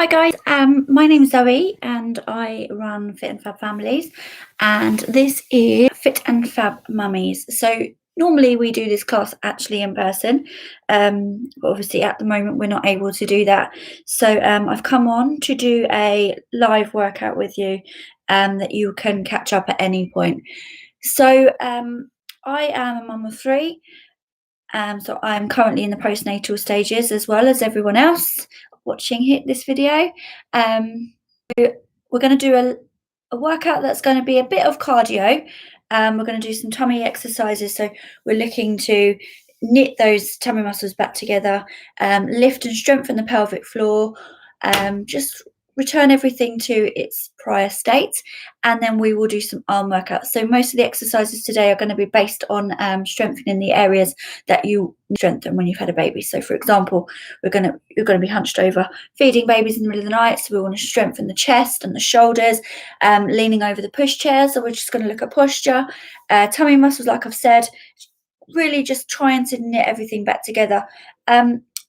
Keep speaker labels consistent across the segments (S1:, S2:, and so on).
S1: Hi guys, my name is Zoe and I run Fit and Fab Families, and this is Fit and Fab Mummies. So normally we do this class actually in person, but obviously at the moment we're not able to do that. So I've come on to do a live workout with you that you can catch up at any point. So I am a mum of three. So I'm currently in the postnatal stages as well as everyone else watching this video. We're going to do a workout that's going to be a bit of cardio. We're going to do some tummy exercises. So we're looking to knit those tummy muscles back together, lift and strengthen the pelvic floor, just return everything to its prior state, and then we will do some arm workouts. So most of the exercises today are going to be based on strengthening the areas that you strengthen when you've had a baby. So for example, you're going to be hunched over feeding babies in the middle of the night, so we want to strengthen the chest and the shoulders, leaning over the pushchair, so we're just going to look at posture, tummy muscles, like I've said, really just trying to knit everything back together.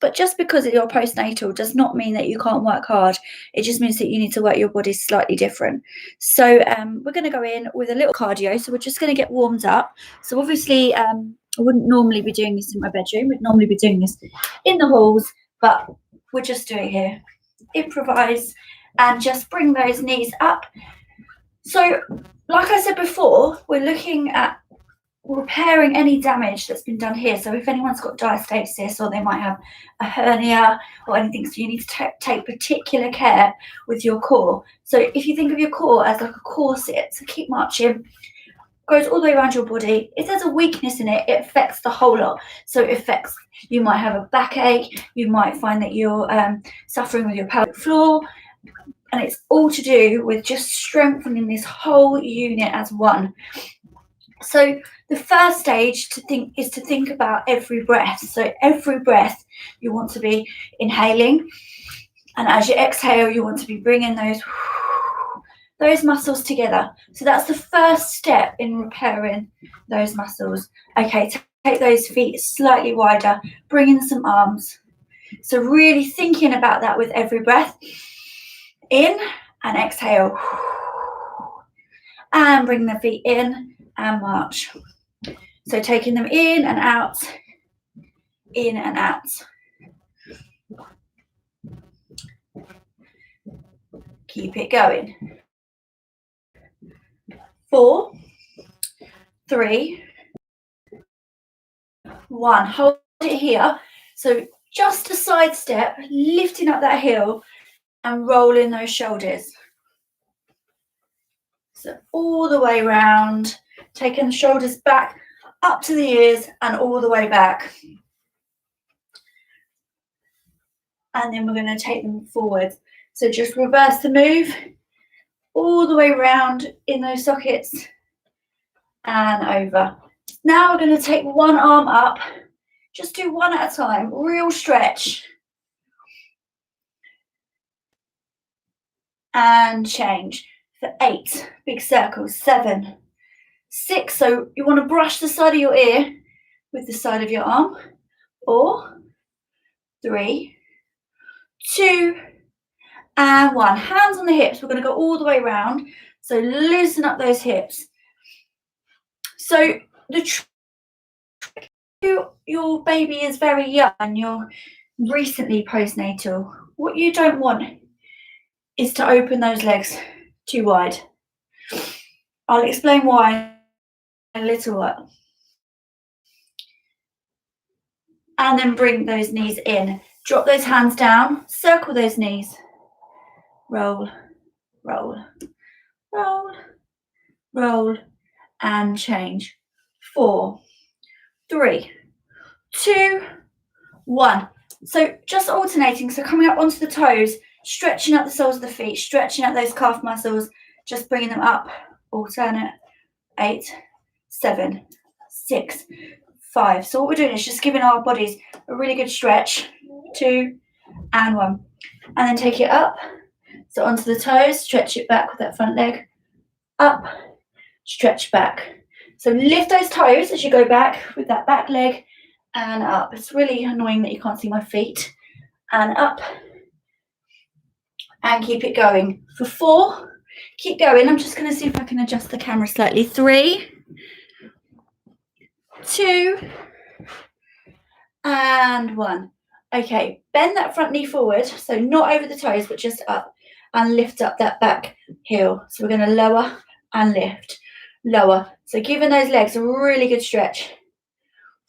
S1: But just because you're postnatal does not mean that you can't work hard. It just means that you need to work your body slightly different. So we're going to go in with a little cardio. So we're just going to get warmed up. So obviously I wouldn't normally be doing this in my bedroom. We'd normally be doing this in the halls, but we're just doing it here. Improvise and just bring those knees up. So like I said before, we're looking at repairing any damage that's been done here. So if anyone's got diastasis or they might have a hernia or anything, so you need to take particular care with your core. So if you think of your core as like a corset, so keep marching, goes all the way around your body. If there's a weakness in it, it affects the whole lot. So it affects, you might have a backache, you might find that you're suffering with your pelvic floor, and it's all to do with just strengthening this whole unit as one. So the first stage is to think about every breath. So every breath you want to be inhaling, and as you exhale you want to be bringing those muscles together. So that's the first step in repairing those muscles. Okay, take those feet slightly wider, bring in some arms. So really thinking about that with every breath. In and exhale, and bring the feet in and march. So taking them in and out, in and out. Keep it going. 4, 3, 1. Hold it here. So just a side step, lifting up that heel and rolling those shoulders. So all the way round, taking the shoulders back up to the ears and all the way back. And then we're going to take them forward. So just reverse the move all the way round in those sockets and over. Now we're going to take one arm up. Just do one at a time. Real stretch. And change. For 8, big circles. 7, 6. So you want to brush the side of your ear with the side of your arm. 4, 3, 2, and 1. Hands on the hips. We're going to go all the way around. So loosen up those hips. So your baby is very young and you're recently postnatal. What you don't want is to open those legs too wide. I'll explain why in a little while. And then bring those knees in. Drop those hands down. Circle those knees. Roll, roll, roll, roll, and change. 4, 3, 2, 1. So just alternating. So coming up onto the toes, stretching out the soles of the feet, stretching out those calf muscles, just bringing them up. Alternate. 8, 7, 6, 5. So what we're doing is just giving our bodies a really good stretch. 2 and 1. And then take it up. So onto the toes, stretch it back with that front leg. Up, stretch back. So lift those toes as you go back with that back leg and up. It's really annoying that you can't see my feet. And up. and keep it going. For 4, keep going. I'm just going to see if I can adjust the camera slightly. 3, 2, and 1. Okay, bend that front knee forward, so not over the toes, but just up, and lift up that back heel. So we're going to lower and lift, lower. So giving those legs a really good stretch.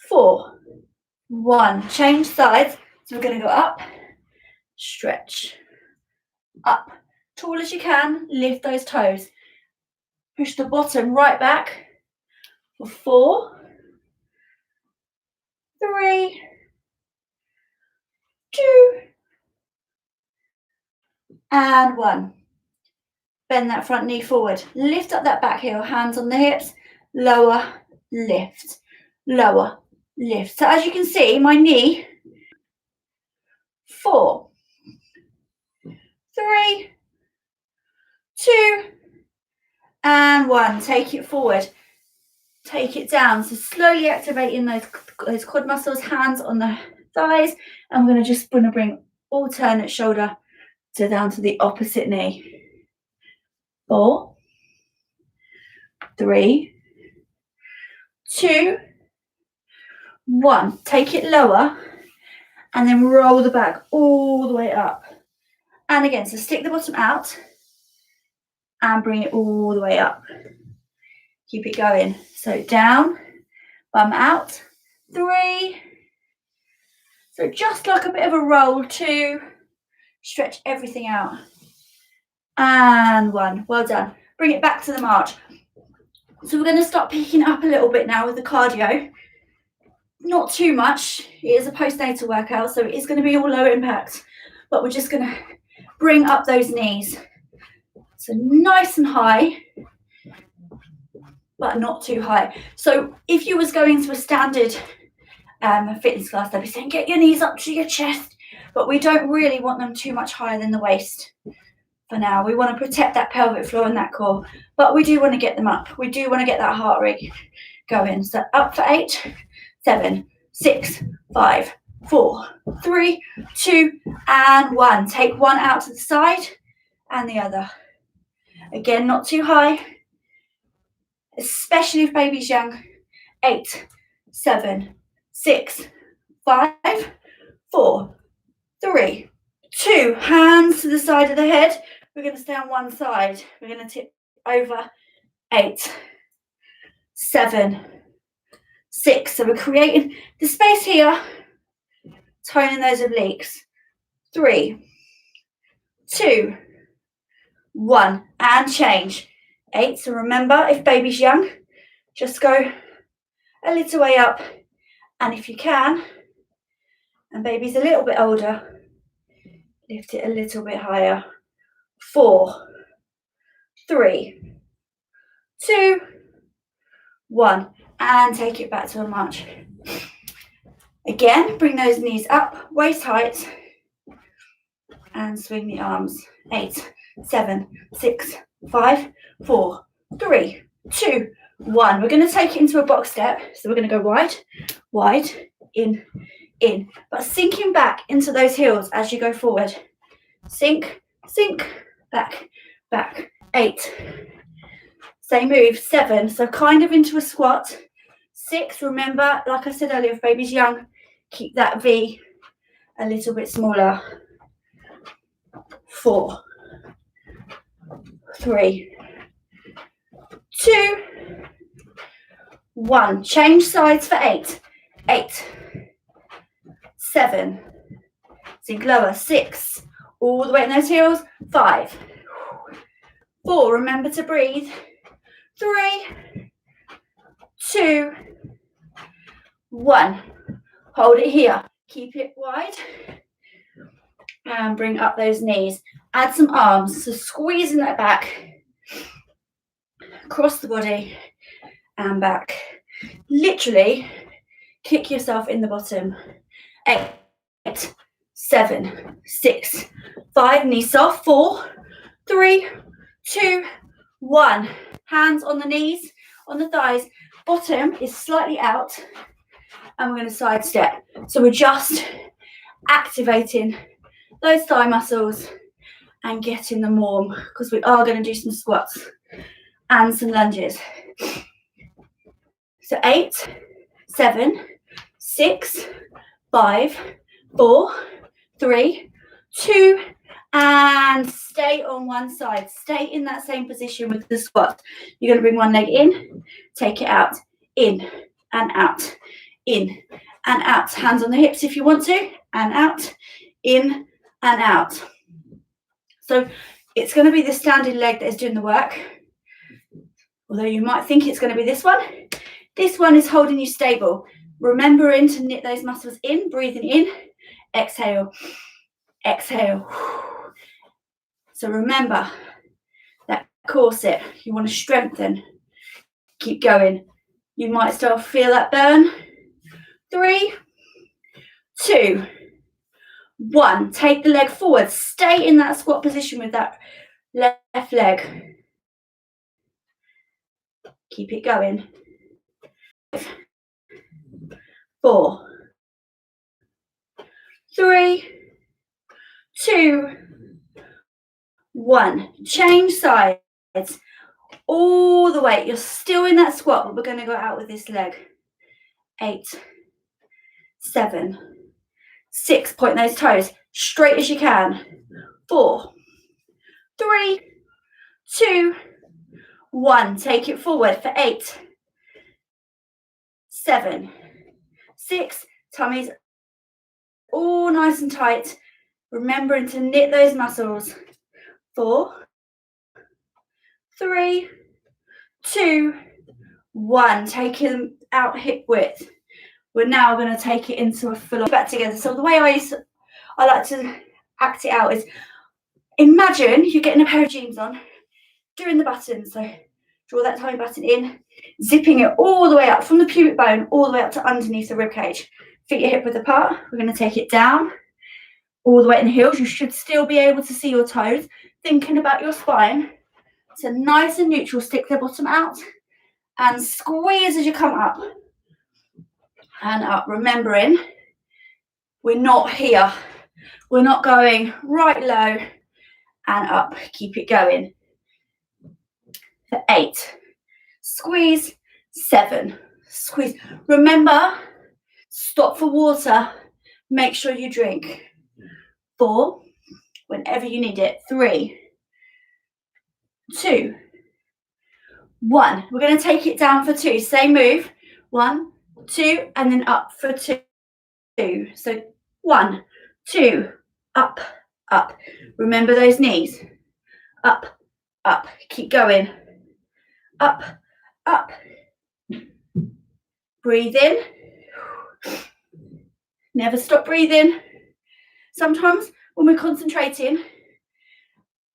S1: 4, 1, change sides. So we're going to go up, stretch, up, tall as you can, lift those toes. Push the bottom right back for 4, 3, 2, and 1. Bend that front knee forward. Lift up that back heel, hands on the hips, lower, lift, lower, lift. So as you can see, my knee, 4, 3, 2, and 1. Take it forward. Take it down. So slowly activating those quad muscles, hands on the thighs. And we're going to bring alternate shoulder to down to the opposite knee. 4, 3, 2, 1. Take it lower and then roll the back all the way up. And again, so stick the bottom out and bring it all the way up. Keep it going. So down, bum out. 3. So just like a bit of a roll. 2. Stretch everything out. And 1. Well done. Bring it back to the march. So we're going to start picking up a little bit now with the cardio. Not too much. It is a postnatal workout, so it is going to be all low impact. But we're just going to bring up those knees. So nice and high, but not too high. So if you was going to a standard fitness class, they'd be saying, get your knees up to your chest. But we don't really want them too much higher than the waist. For now, we want to protect that pelvic floor and that core, but we do want to get them up. We do want to get that heart rate going. So up for 8, 7, 6, 5, 4, 3, 2, and 1. Take one out to the side and the other. Again, not too high, especially if baby's young. 8, 7, 6, 5, 4, 3, 2. Hands to the side of the head. We're going to stay on one side. We're going to tip over. 8, 7, 6. So we're creating the space here, toning those obliques. 3, 2, 1, and change. 8. So remember, if baby's young, just go a little way up. And if you can, and baby's a little bit older, lift it a little bit higher. 4, 3, 2, 1, and take it back to a march. Again, bring those knees up, waist height, and swing the arms. 8, 7, 6, 5, 4, 3, 2, 1. We're going to take it into a box step. So we're going to go wide, wide, in, but sinking back into those heels as you go forward. Sink, sink, back, back. 8. Same move. 7. So kind of into a squat. 6. Remember, like I said earlier, if baby's young, keep that V a little bit smaller. 4, 3, 2, 1. Change sides for 8. 8, 7. Sink lower. 6. All the way in those heels. 5, 4. Remember to breathe. 3, 2, 1. Hold it here. Keep it wide. And bring up those knees. Add some arms. So squeezing that back. Across the body. And back. Literally kick yourself in the bottom. 8, 7, 6, 5. Knees soft. 4, 3, 2, 1. Hands on the knees, on the thighs. Bottom is slightly out. And we're going to side step. So we're just activating those thigh muscles and getting them warm, because we are going to do some squats and some lunges. So 8, 7, 6, 5, 4, 3, 2, and stay on one side. Stay in that same position with the squat. You're going to bring one leg in, take it out, in and out, in and out. Hands on the hips if you want to, and out, in and out. So it's going to be the standing leg that is doing the work, although you might think it's going to be this one. This one is holding you stable. Remembering to knit those muscles in, breathing in, exhale, exhale. So remember that corset, you want to strengthen. Keep going. You might still feel that burn. 3, 2, 1. Take the leg forward. Stay in that squat position with that left leg. Keep it going. 4, 3, 2, 1. Change sides. All the way. You're still in that squat, but we're going to go out with this leg. 8, 7, 6. Point those toes straight as you can. 4, 3, 2, 1. Take it forward for 8, 7, 6. Tummies all nice and tight. Remembering to knit those muscles. 4, 3, 2, 1. Taking them out hip width. We're now going to take it into a full back together. So the way I like to act it out is, imagine you're getting a pair of jeans on, doing the buttons. So draw that tiny button in, zipping it all the way up from the pubic bone, all the way up to underneath the rib cage. Feet are hip width apart. We're going to take it down, all the way in the heels. You should still be able to see your toes. Thinking about your spine. So nice and neutral. Stick the bottom out and squeeze as you come up and up. Remembering, we're not here. We're not going right low and up. Keep it going. For 8, squeeze. 7, squeeze. Remember, stop for water. Make sure you drink. 4, whenever you need it. 3, 2, 1. We're going to take it down for 2. Same move. 1, 2, and then up for 2. So 1, 2, up, up. Remember those knees. Up, up. Keep going. Up, up. Breathe in. Never stop breathing. Sometimes when we're concentrating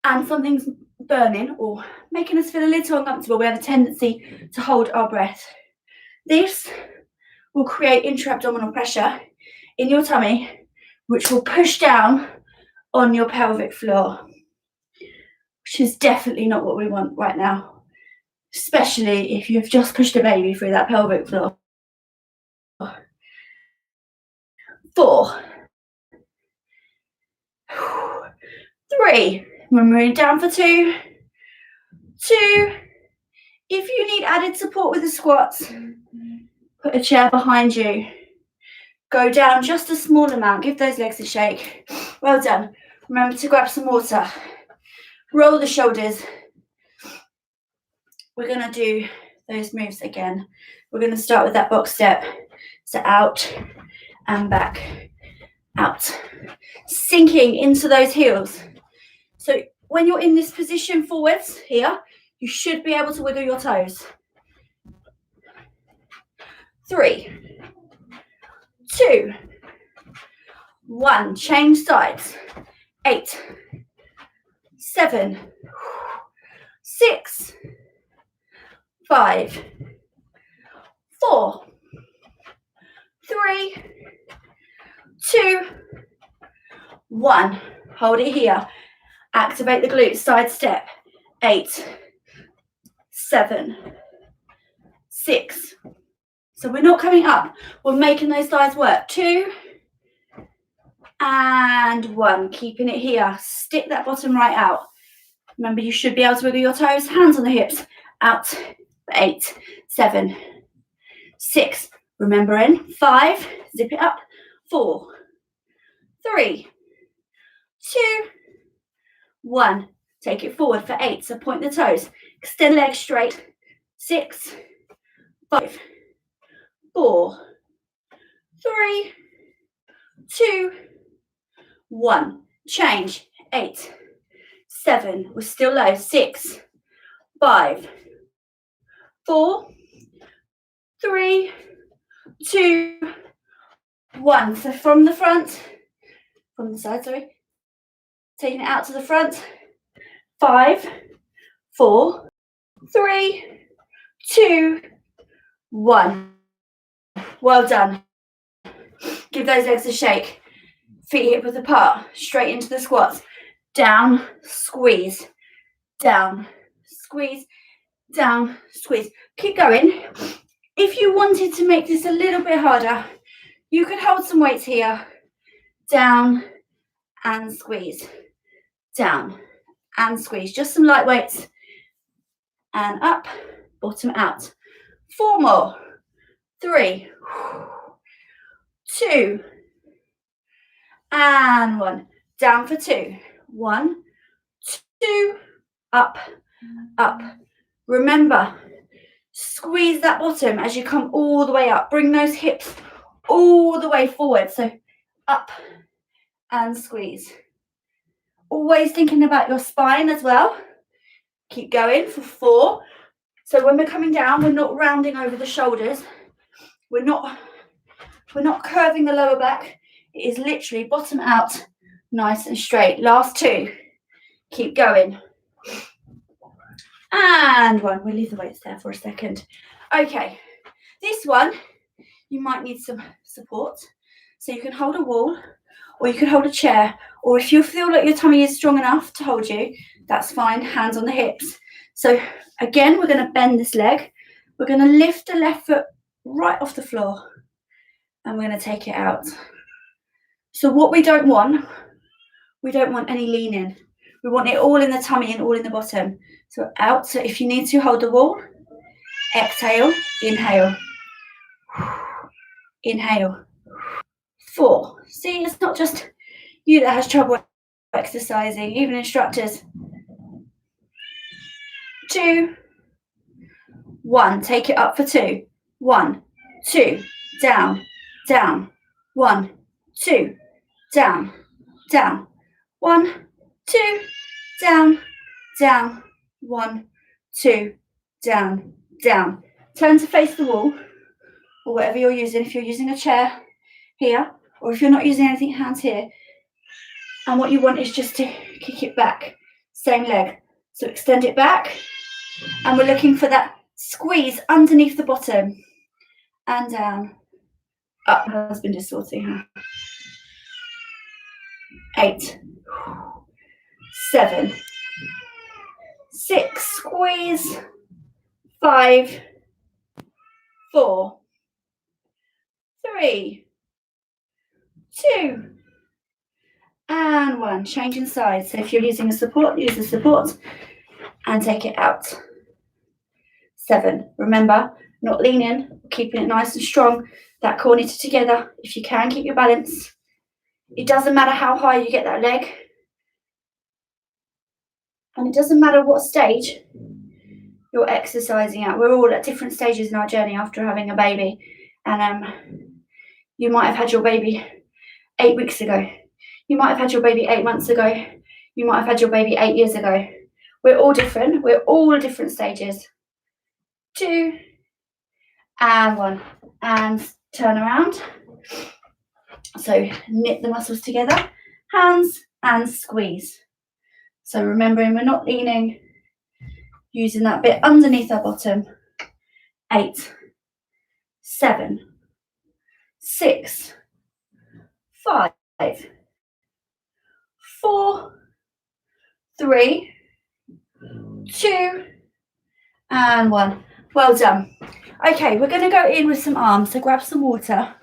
S1: and something's burning or making us feel a little uncomfortable, we have a tendency to hold our breath. This will create intra-abdominal pressure in your tummy, which will push down on your pelvic floor, which is definitely not what we want right now, especially if you've just pushed a baby through that pelvic floor. 4, 3. We're moving down for 2, 2. If you need added support with the squats, put a chair behind you. Go down just a small amount. Give those legs a shake. Well done. Remember to grab some water. Roll the shoulders. We're going to do those moves again. We're going to start with that box step. So out and back, out. Sinking into those heels. So when you're in this position forwards here, you should be able to wiggle your toes. 3, 2, 1. Change sides. 8, 7, 6, 5, 4, 3, 2, 1. Hold it here. Activate the glutes. Side step. 8, 7, 6. So we're not coming up. We're making those thighs work. 2 and 1. Keeping it here. Stick that bottom right out. Remember, you should be able to wiggle your toes, hands on the hips, out for 8, 7, 6. Remember in 5, zip it up, 4, 3, 2, 1. Take it forward for 8. So point the toes, extend the legs straight. 6, 5, 4, 3, 2, 1. Change. 8, 7. We're still low. 6, 5, 4, 3, 2, 1. So from the front, from the side, sorry. Taking it out to the front. 5, 4, 3, 2, 1. Well done. Give those legs a shake. Feet hip width apart. Straight into the squats. Down, squeeze. Down, squeeze. Down, squeeze. Keep going. If you wanted to make this a little bit harder, you could hold some weights here. Down and squeeze. Down and squeeze. Just some light weights. And up, bottom out. 4 more. 3, 2, and 1. Down for 2. 1, 2, up, up. Remember, squeeze that bottom as you come all the way up. Bring those hips all the way forward. So up and squeeze. Always thinking about your spine as well. Keep going for 4. So when we're coming down, we're not rounding over the shoulders. We're not curving the lower back. It is literally bottom out, nice and straight. Last 2. Keep going. And 1. We'll leave the weights there for a second. Okay, this one, you might need some support. So you can hold a wall, or you can hold a chair, or if you feel like your tummy is strong enough to hold you, that's fine. Hands on the hips. So again, we're going to bend this leg. We're going to lift the left foot right off the floor, and we're going to take it out. So what we don't want any leaning. We want it all in the tummy and all in the bottom. So out. So if you need to, hold the wall. Exhale, inhale. Inhale. 4. See, it's not just you that has trouble exercising, even instructors. 2, 1. Take it up for 2. 1, 2, down, down. 1, 2, down, down. 1, 2, down, down. 1, 2, down, down. Turn to face the wall, or whatever you're using. If you're using a chair here, or if you're not using anything, hands here. And what you want is just to kick it back. Same leg. So extend it back. And we're looking for that squeeze underneath the bottom. And down. Up. My husband is sorting her. 8, 7, 6, squeeze. 5, 4, 3, 2, and 1. Changing sides. So if you're using a support, use the support and take it out. 7. Remember, not leaning, keeping it nice and strong. That core knitted together. If you can, keep your balance. It doesn't matter how high you get that leg. And it doesn't matter what stage you're exercising at. We're all at different stages in our journey after having a baby. And you might have had your baby 8 weeks ago. You might have had your baby 8 months ago. You might have had your baby 8 years ago. We're all different. We're all at different stages. 2, and 1. And turn around. So knit the muscles together. Hands and squeeze. So remembering we're not leaning. Using that bit underneath our bottom. 8, 7, 6, 5, 4, 3, 2, and 1. Well done. Okay, we're going to go in with some arms. So grab some water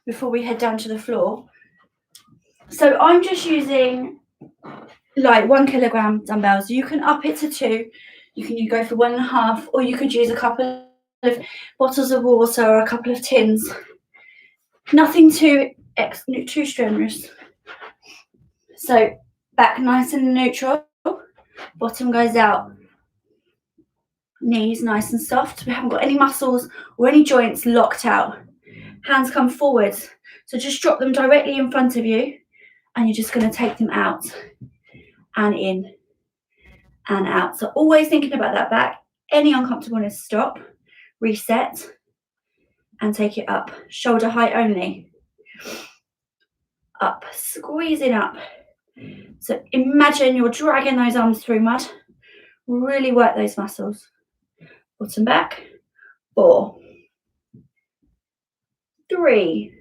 S1: before we head down to the floor. So I'm just using like 1 kilogram dumbbells. You can up it to 2. You go for 1.5, or you could use a couple of bottles of water or a couple of tins. Nothing too strenuous. So back nice and neutral, bottom goes out, knees nice and soft. We haven't got any muscles or any joints locked out. Hands come forwards. So just drop them directly in front of you, and you're just going to take them out and in and out. So always thinking about that back. Any uncomfortableness, stop, reset, and take it up. Shoulder height only. Up, squeezing up. So imagine you're dragging those arms through mud. Really work those muscles. Bottom back. 4, 3,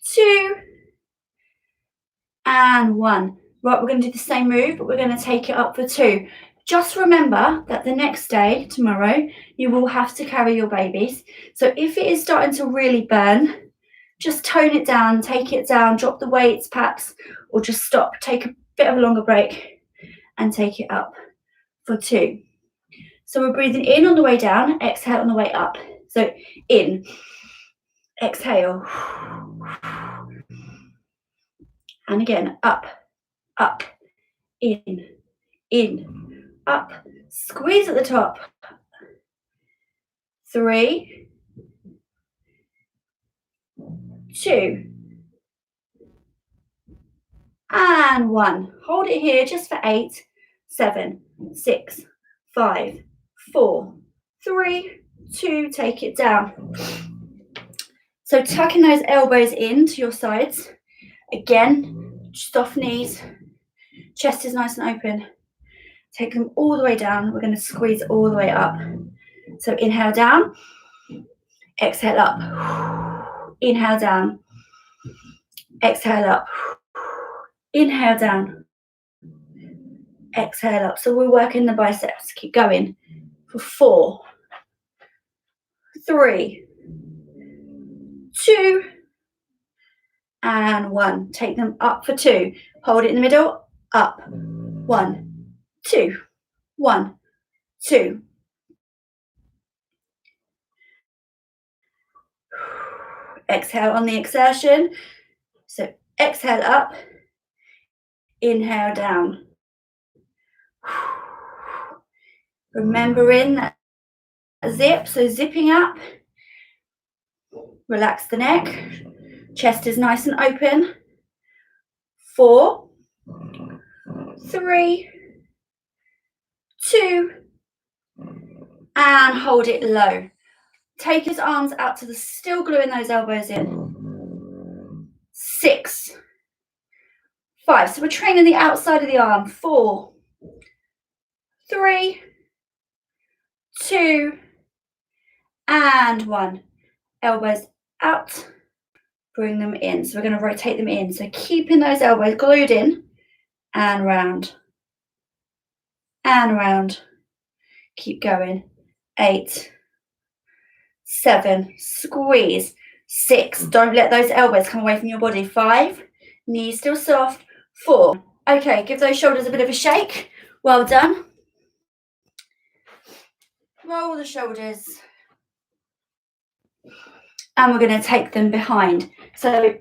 S1: 2, and 1. Right, we're going to do the same move, but we're going to take it up for 2. Just remember that the next day, tomorrow, you will have to carry your babies. So if it is starting to really burn, just tone it down, take it down, drop the weights perhaps, or just stop, take a bit of a longer break and take it up for 2. So we're breathing in on the way down, exhale on the way up. So in, exhale, and again, up, up, in, up, squeeze at the top. 3, 2, and 1. Hold it here just for 8, 7, 6, 5, 4, 3, 2, take it down. So tucking those elbows into your sides. Again, soft knees, chest is nice and open. Take them all the way down. We're going to squeeze all the way up. So inhale down, exhale up. Inhale down, exhale up. Inhale down, exhale up. So we're working the biceps. Keep going for 4, 3, 2, and 1. Take them up for 2. Hold it in the middle. Up. 1, 2, 1, 2. Exhale on the exertion. So exhale up. Inhale down. Remembering that zip. So zipping up. Relax the neck. Chest is nice and open. 4, 3, 2, and hold it low. Take his arms out to the, still gluing those elbows in. 6, 5. So we're training the outside of the arm. 4, 3, 2, and 1. Elbows out. Bring them in. So we're going to rotate them in. So keeping those elbows glued in and round. And round. Keep going. 8, 7, squeeze. 6, don't let those elbows come away from your body. 5, knees still soft. 4, okay, give those shoulders a bit of a shake. Well done. Roll the shoulders. And we're going to take them behind. So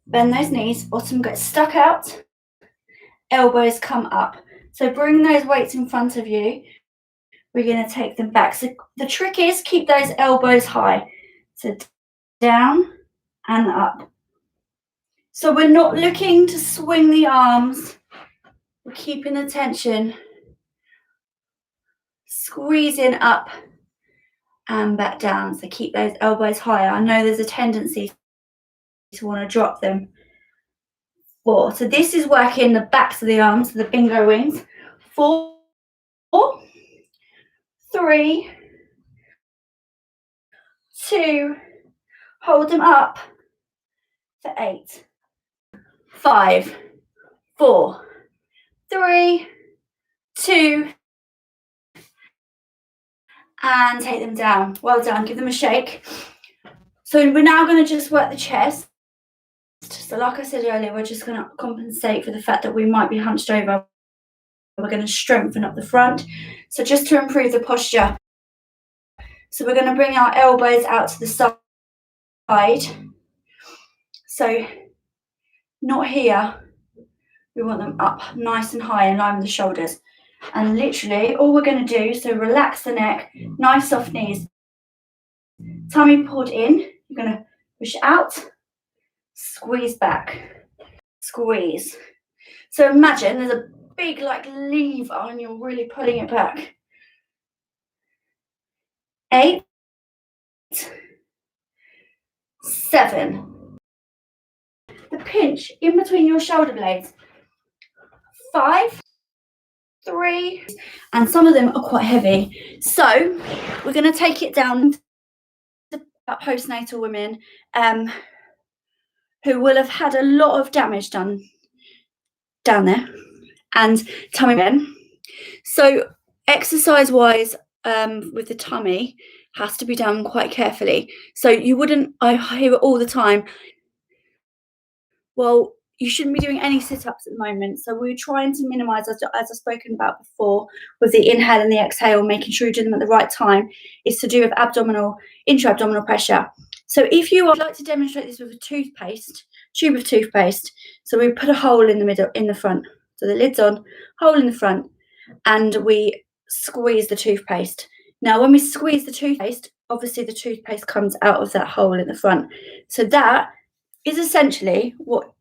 S1: bend those knees, bottom gets stuck out, elbows come up. So bring those weights in front of you. We're going to take them back. So the trick is keep those elbows high. So down and up. So we're not looking to swing the arms. We're keeping the tension. Squeezing up and back down. So keep those elbows high. I know there's a tendency to want to drop them. 4. So this is working the backs of the arms, the bingo wings. 4, 3, 2, hold them up for 8, 5, 4, 3, 2, and take them down. Well done. Give them a shake. So we're now going to just work the chest. So like I said earlier, we're just going to compensate for the fact that we might be hunched over. We're going to strengthen up the front. So just to improve the posture. So we're going to bring our elbows out to the side. So not here. We want them up nice and high in line with the shoulders. And literally all we're going to do, so relax the neck, nice soft knees. Tummy pulled in. You're going to push out, squeeze back, squeeze. So imagine there's a big lever and you're really pulling it back. 8, 7. The pinch in between your shoulder blades. 5, 3, and some of them are quite heavy. So we're going to take it down to postnatal women who will have had a lot of damage done down there and tummy men. So exercise wise, with the tummy has to be done quite carefully. So you wouldn't, I hear it all the time, well, you shouldn't be doing any sit-ups at the moment. So we're trying to minimize, as I've spoken about before, with the inhale and the exhale, making sure you do them at the right time, is to do with intra-abdominal pressure. So if you would like to demonstrate this with a tube of toothpaste, so we put a hole in the middle, in the front. So the lid's on, hole in the front, and we squeeze the toothpaste. Now, when we squeeze the toothpaste, obviously the toothpaste comes out of that hole in the front. So that is essentially what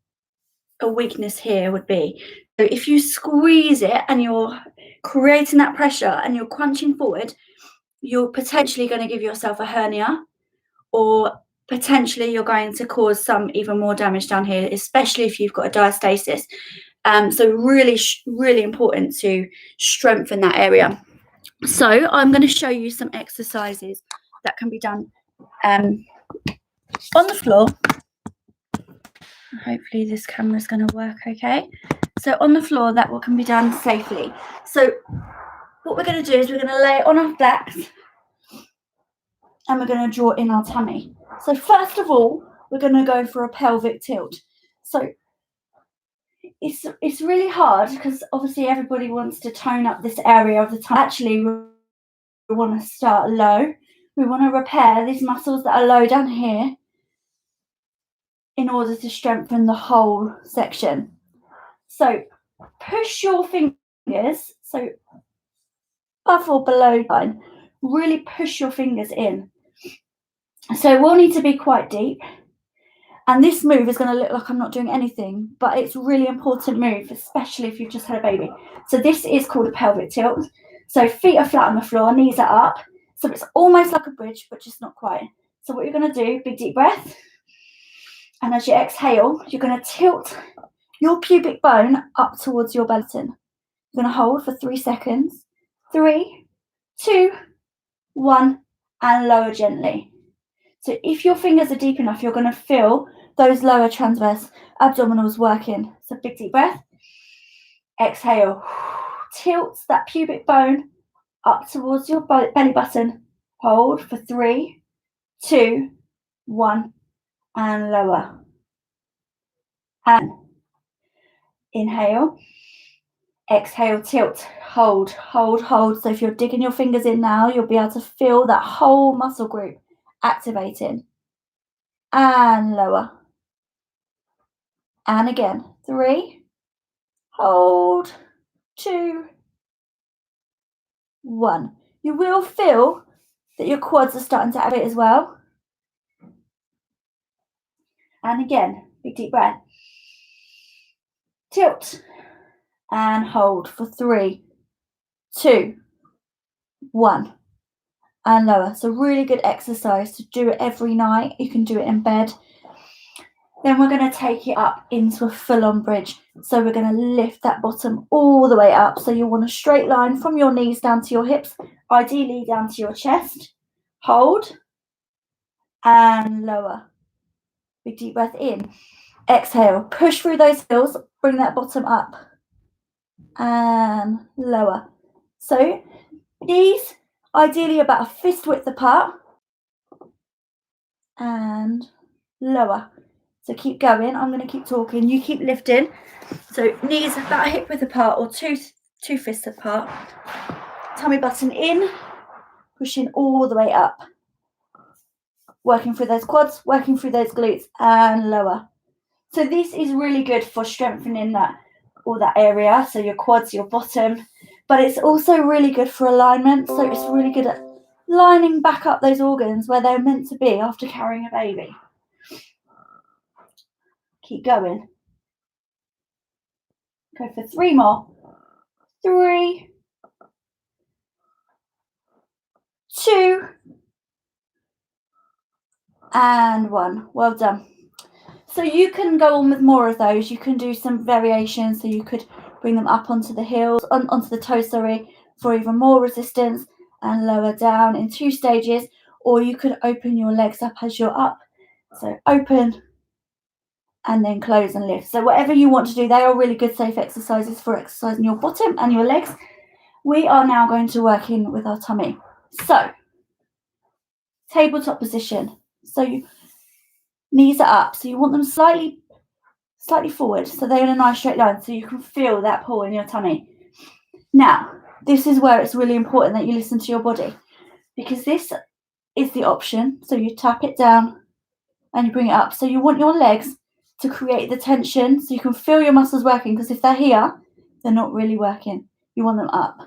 S1: a weakness here would be. So if you squeeze it and you're creating that pressure and you're crunching forward, you're potentially going to give yourself a hernia, or potentially you're going to cause some even more damage down here, especially if you've got a diastasis. So really, really important to strengthen that area. So I'm going to show you some exercises that can be done on the floor. Hopefully this camera is going to work okay. So on the floor, that can be done safely. So what we're going to do is we're going to lay on our backs and we're going to draw in our tummy. So first of all, we're going to go for a pelvic tilt. So it's really hard because obviously everybody wants to tone up this area of the tummy. Actually, we want to start low. We want to repair these muscles that are low down here in order to strengthen the whole section. So push your fingers, so above or below line, really push your fingers in. So we'll need to be quite deep. And this move is going to look like I'm not doing anything, but it's a really important move, especially if you've just had a baby. So this is called a pelvic tilt. So feet are flat on the floor, knees are up. So it's almost like a bridge, but just not quite. So what you're going to do, big deep breath. And as you exhale, you're going to tilt your pubic bone up towards your belly button. You're going to hold for 3 seconds. 3, 2, 1, and lower gently. So if your fingers are deep enough, you're going to feel those lower transverse abdominals working. So big deep breath. Exhale. Tilt that pubic bone up towards your belly button. Hold for 3, 2, 1, and lower. And inhale. Exhale, tilt, hold, hold, hold. So if you're digging your fingers in now, you'll be able to feel that whole muscle group activating. And lower. And again, 3, hold, 2, 1. You will feel that your quads are starting to activate as well. And again, big deep breath. Tilt and hold for 3, 2, 1. And lower. So really good exercise to do it every night. You can do it in bed. Then we're going to take it up into a full-on bridge. So we're going to lift that bottom all the way up. So you want a straight line from your knees down to your hips, ideally down to your chest. Hold and lower. Big deep breath in. Exhale. Push through those heels. Bring that bottom up and lower. So knees ideally about a fist width apart and lower. So keep going. I'm going to keep talking. You keep lifting. So knees about hip width apart or two fists apart. Tummy button in, pushing all the way up. Working through those quads, working through those glutes, and lower. So this is really good for strengthening that area. So your quads, your bottom, but it's also really good for alignment. So it's really good at lining back up those organs where they're meant to be after carrying a baby. Keep going. Go for 3 more. 3, 2, and 1. Well done. So you can go on with more of those. You can do some variations. So you could bring them up onto the heels, onto the toes, for even more resistance, and lower down in 2 stages. Or you could open your legs up as you're up. So open and then close and lift. So whatever you want to do, they are really good safe exercises for exercising your bottom and your legs. We are now going to work in with our tummy. So tabletop position. So knees are up. So you want them slightly forward, so they're in a nice straight line, so you can feel that pull in your tummy. Now, this is where it's really important that you listen to your body, because this is the option. So you tap it down and you bring it up. So you want your legs to create the tension so you can feel your muscles working, because if they're here, they're not really working. You want them up.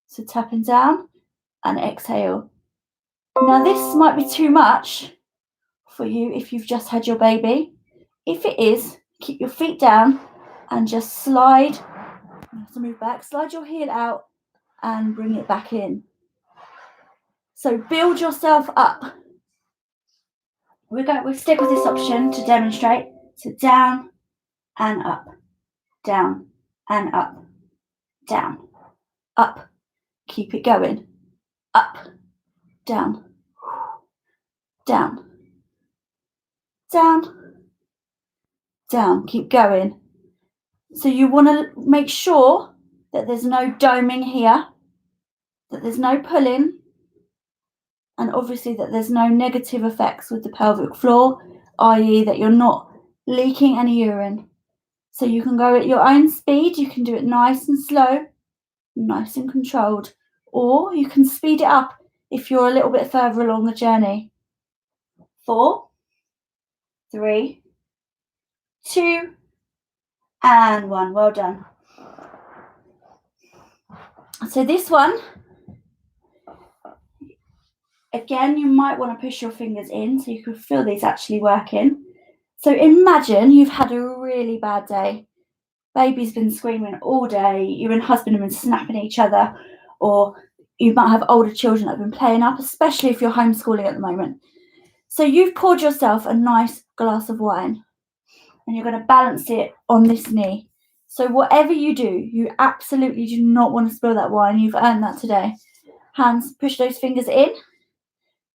S1: So tapping down and exhale. Now this might be too much for you if you've just had your baby. If it is, keep your feet down and just slide. You have to move back, slide your heel out and bring it back in. So build yourself up. We'll stick with this option to demonstrate. So down and up, down and up, down, up. Keep it going. Up, down, down, down, down. Keep going. So you want to make sure that there's no doming here, that there's no pulling, and obviously that there's no negative effects with the pelvic floor, i.e. that you're not leaking any urine. So you can go at your own speed. You can do it nice and slow, nice and controlled, or you can speed it up if you're a little bit further along the journey. 4, 3, 2, and 1. Well done. So this one, again, you might want to push your fingers in so you can feel these actually working. So imagine you've had a really bad day. Baby's been screaming all day. You and husband have been snapping at each other, or you might have older children that have been playing up, especially if you're homeschooling at the moment. So you've poured yourself a nice glass of wine and you're going to balance it on this knee. So whatever you do, you absolutely do not want to spill that wine. You've earned that today. Hands, push those fingers in.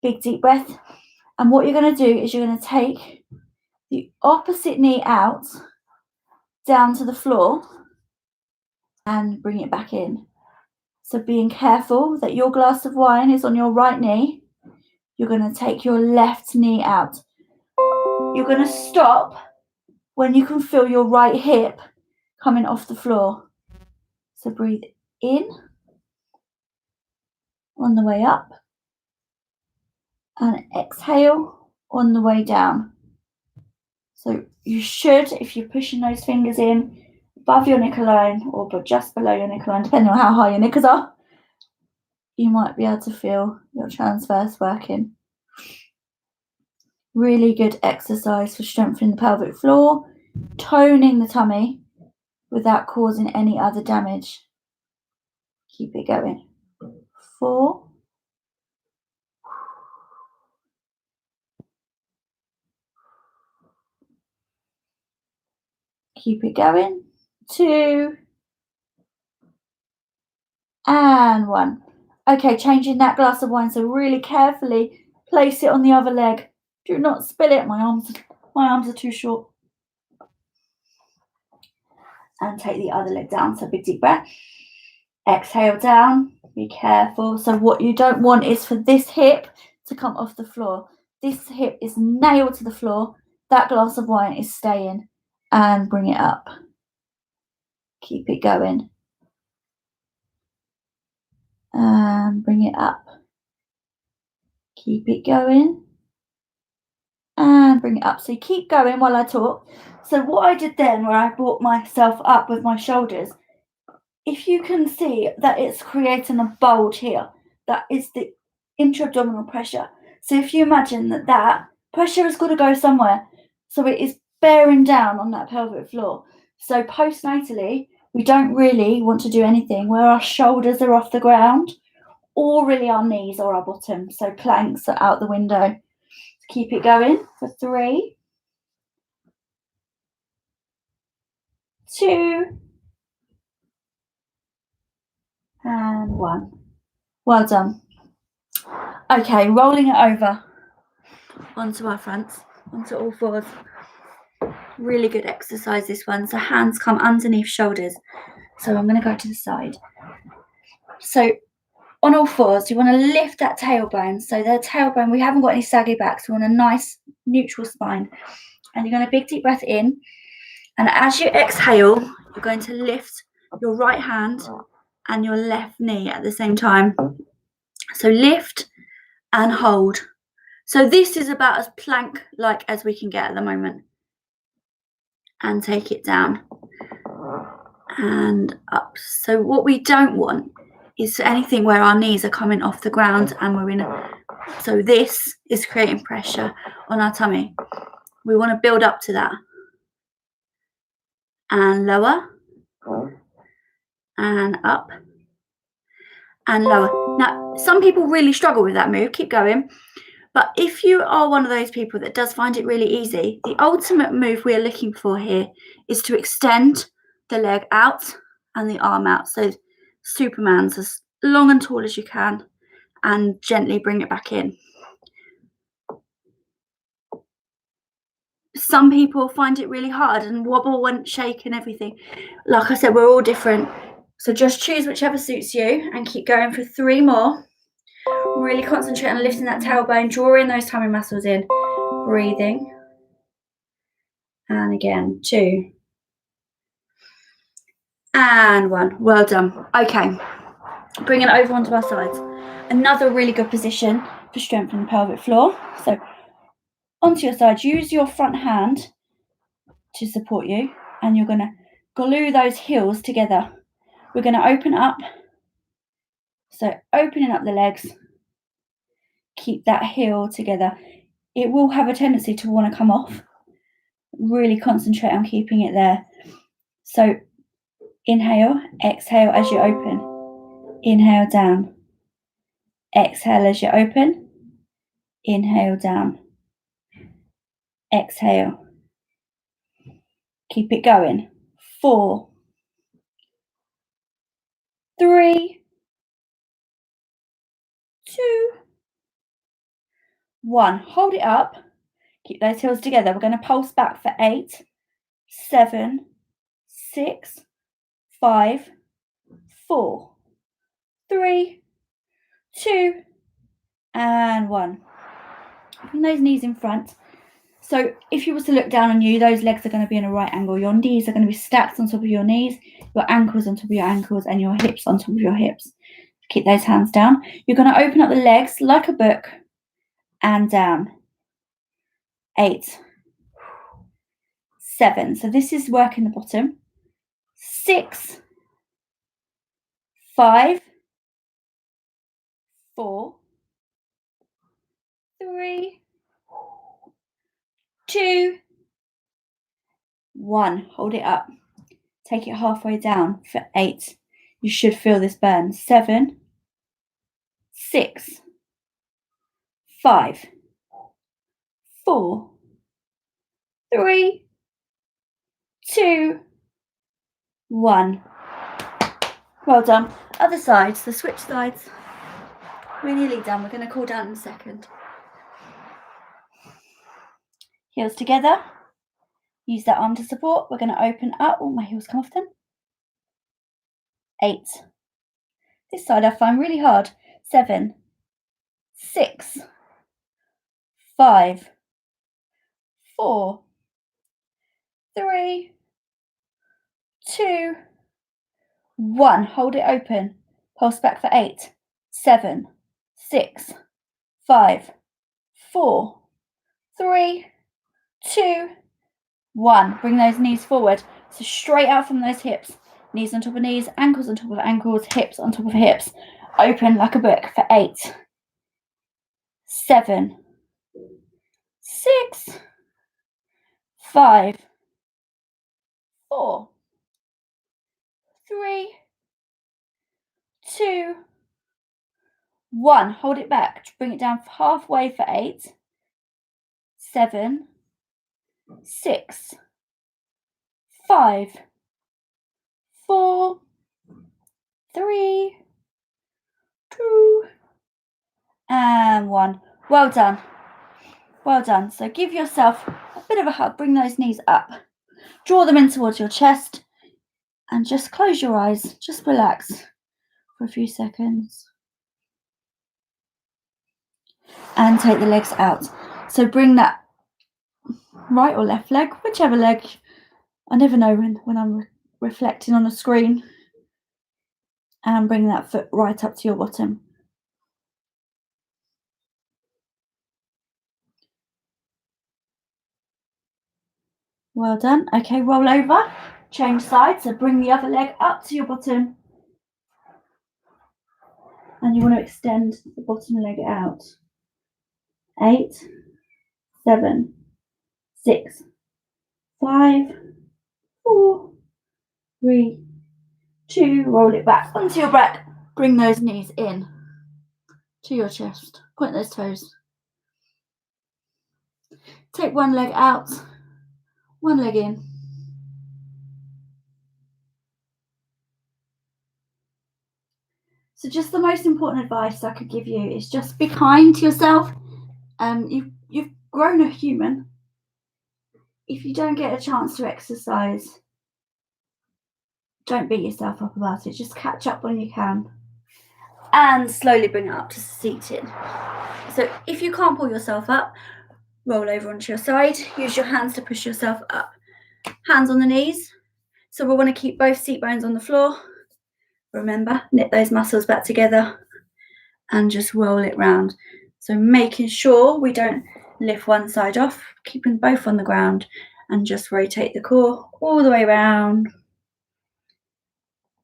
S1: Big deep breath. And what you're going to do is you're going to take the opposite knee out down to the floor and bring it back in. So being careful that your glass of wine is on your right knee, you're going to take your left knee out. You're going to stop when you can feel your right hip coming off the floor. So breathe in on the way up and exhale on the way down. So you should, if you're pushing those fingers in above your knicker line or just below your knicker line, depending on how high your knickers are, you might be able to feel your transverse working. Really good exercise for strengthening the pelvic floor, toning the tummy without causing any other damage. Keep it going. 4, keep it going. 2, and 1. Okay, changing that glass of wine. So really carefully place it on the other leg. Do not spill it. My arms are too short. And take the other leg down. So big deep breath. Exhale down. Be careful. So what you don't want is for this hip to come off the floor. This hip is nailed to the floor. that glass of wine is staying, and bring it up. Keep it going. And bring it up. Keep it going. And bring it up. So you keep going while I talk. So what I did then, where I brought myself up with my shoulders, if you can see that it's creating a bulge here, that is the intra-abdominal pressure. So if you imagine that pressure has got to go somewhere, so it is bearing down on that pelvic floor. So postnatally, we don't really want to do anything where our shoulders are off the ground, or really our knees or our bottom. So planks are out the window. Keep it going for 3, 2, and 1. Well done. Okay, rolling it over onto our fronts, onto all fours. Really good exercise, this one. So hands come underneath shoulders. So I'm going to go to the side. So on all fours, you want to lift that tailbone. So the tailbone, we haven't got any saggy backs. We want a nice neutral spine. And you're going to big deep breath in. And as you exhale, you're going to lift your right hand and your left knee at the same time. So lift and hold. So this is about as plank-like as we can get at the moment. And take it down and up. So what we don't want is anything where our knees are coming off the ground and we're in a, so this is creating pressure on our tummy. We want to build up to that. And lower. And up. And lower. Now, some people really struggle with that move. Keep going. But if you are one of those people that does find it really easy, the ultimate move we're looking for here is to extend the leg out and the arm out. So Superman's as long and tall as you can, and gently bring it back in. Some people find it really hard and wobble and shake and everything. Like I said, we're all different. So just choose whichever suits you and keep going for 3 more. Really concentrate on lifting that tailbone, drawing those tummy muscles in, breathing. And again, 2. And 1. Well done. Okay, bring it over onto our sides. Another really good position for strengthening the pelvic floor. So onto your side, use your front hand to support you, and you're going to glue those heels together. We're going to open up. So opening up the legs, keep that heel together. It will have a tendency to want to come off. Really concentrate on keeping it there. So inhale, exhale as you open. Inhale down. Exhale as you open. Inhale down. Exhale. Keep it going. 4, 3, 2, 1. Hold it up. Keep those heels together. We're going to pulse back for 8, 7, 6, 5, 4, 3, 2, and 1. Bring those knees in front. So if you were to look down on you, those legs are going to be in a right angle. Your knees are going to be stacked on top of your knees, your ankles on top of your ankles, and your hips on top of your hips. Keep those hands down. You're going to open up the legs like a book and down. 8, 7. So this is working the bottom. 6, 5, 4, 3, 2, 1. Hold it up. Take it halfway down for 8. You should feel this burn. 7, 6, 5, 4, 3, 2, 1. Well done. Other sides, the switch sides. We're nearly done. We're going to cool down in a second. Heels together. Use that arm to support. We're going to open up. Oh, my heels come off then. 8. This side I find really hard. 7, 6, 5, 4, 3, 2, 1. Hold it open. Pulse back for 8, 7, 6, 5, 4, 3, 2, 1. Bring those knees forward. So straight out from those hips. Knees on top of knees, ankles on top of ankles, hips on top of hips. Open like a book for 8, 7, 6, 5, 4, 3, 2, 1. Hold it back. Bring it down halfway for 8, 7, 6, 5, 4, 3, 2, and 1. Well done. Well done. So give yourself a bit of a hug. Bring those knees up. Draw them in towards your chest. And just close your eyes. Just relax for a few seconds. And take the legs out. So bring that right or left leg, whichever leg. I never know when I'm reflecting on the screen. And bring that foot right up to your bottom. Well done. Okay, roll over. Change sides. So bring the other leg up to your bottom. And you want to extend the bottom leg out. 8, 7, 6, 5, 4, 3, 2. Roll it back onto your back. Bring those knees in to your chest. Point those toes. Take one leg out, one leg in. So just the most important advice I could give you is just be kind to yourself. You've grown a human. If you don't get a chance to exercise, don't beat yourself up about it. Just catch up when you can. And slowly bring it up to seated. So if you can't pull yourself up, roll over onto your side. Use your hands to push yourself up. Hands on the knees. So we want to keep both seat bones on the floor. Remember, knit those muscles back together and just roll it round. So making sure we don't lift one side off, keeping both on the ground, and just rotate the core all the way around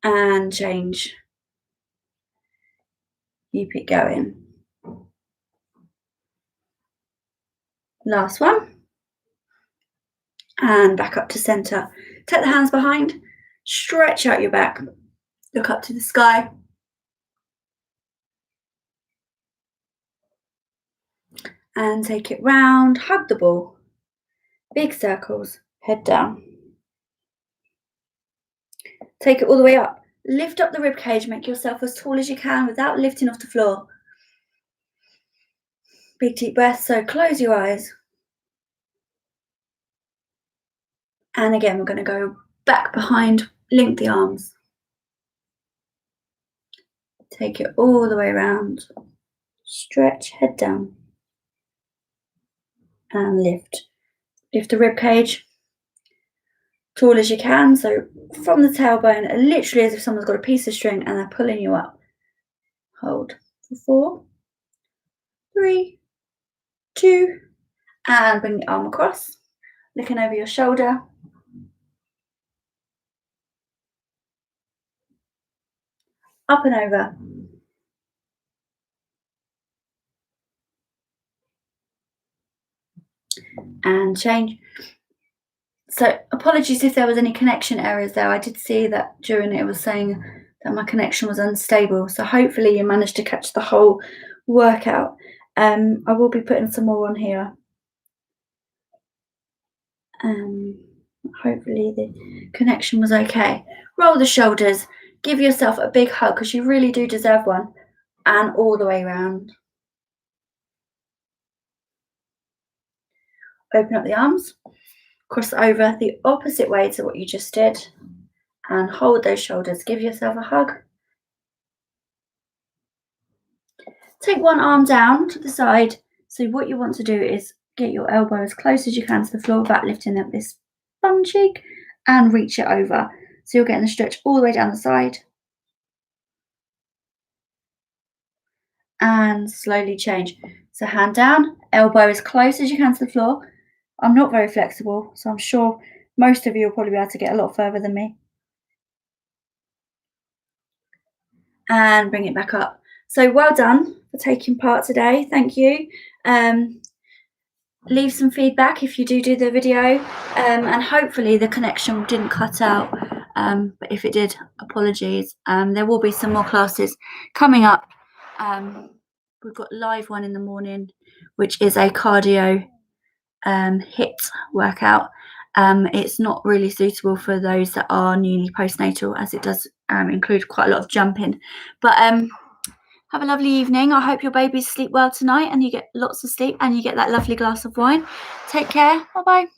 S1: and change. Keep it going. Last one. And back up to center. Take the hands behind, stretch out your back, look up to the sky. And take it round, hug the ball. Big circles, head down. Take it all the way up. Lift up the rib cage, make yourself as tall as you can without lifting off the floor. Big deep breath, so close your eyes. And again, we're going to go back behind, link the arms. Take it all the way around. Stretch, head down. And lift. Lift the rib cage. Tall as you can, so from the tailbone, literally as if someone's got a piece of string and they're pulling you up. Hold for 4, 3, 2, and bring the arm across, looking over your shoulder. Up and over. And change. So apologies if there was any connection errors there. I did see that during it was saying that my connection was unstable. So hopefully you managed to catch the whole workout. I will be putting some more on here. Hopefully the connection was okay. Roll the shoulders. Give yourself a big hug because you really do deserve one. And all the way around. Open up the arms. Cross over the opposite way to what you just did. And hold those shoulders. Give yourself a hug. Take one arm down to the side. So what you want to do is get your elbow as close as you can to the floor without lifting up this bum cheek, and reach it over. So you're getting the stretch all the way down the side, and slowly change. So hand down, elbow as close as you can to the floor. I'm not very flexible, so I'm sure most of you will probably be able to get a lot further than me. And bring it back up. So well done for taking part today. Thank you. Leave some feedback if you do the video, and hopefully the connection didn't cut out. But if it did, apologies. There will be some more classes coming up. We've got live one in the morning, which is a cardio HIIT workout. It's not really suitable for those that are newly postnatal, as it does include quite a lot of jumping. But have a lovely evening. I hope your babies sleep well tonight and you get lots of sleep and you get that lovely glass of wine. Take care. Bye-bye.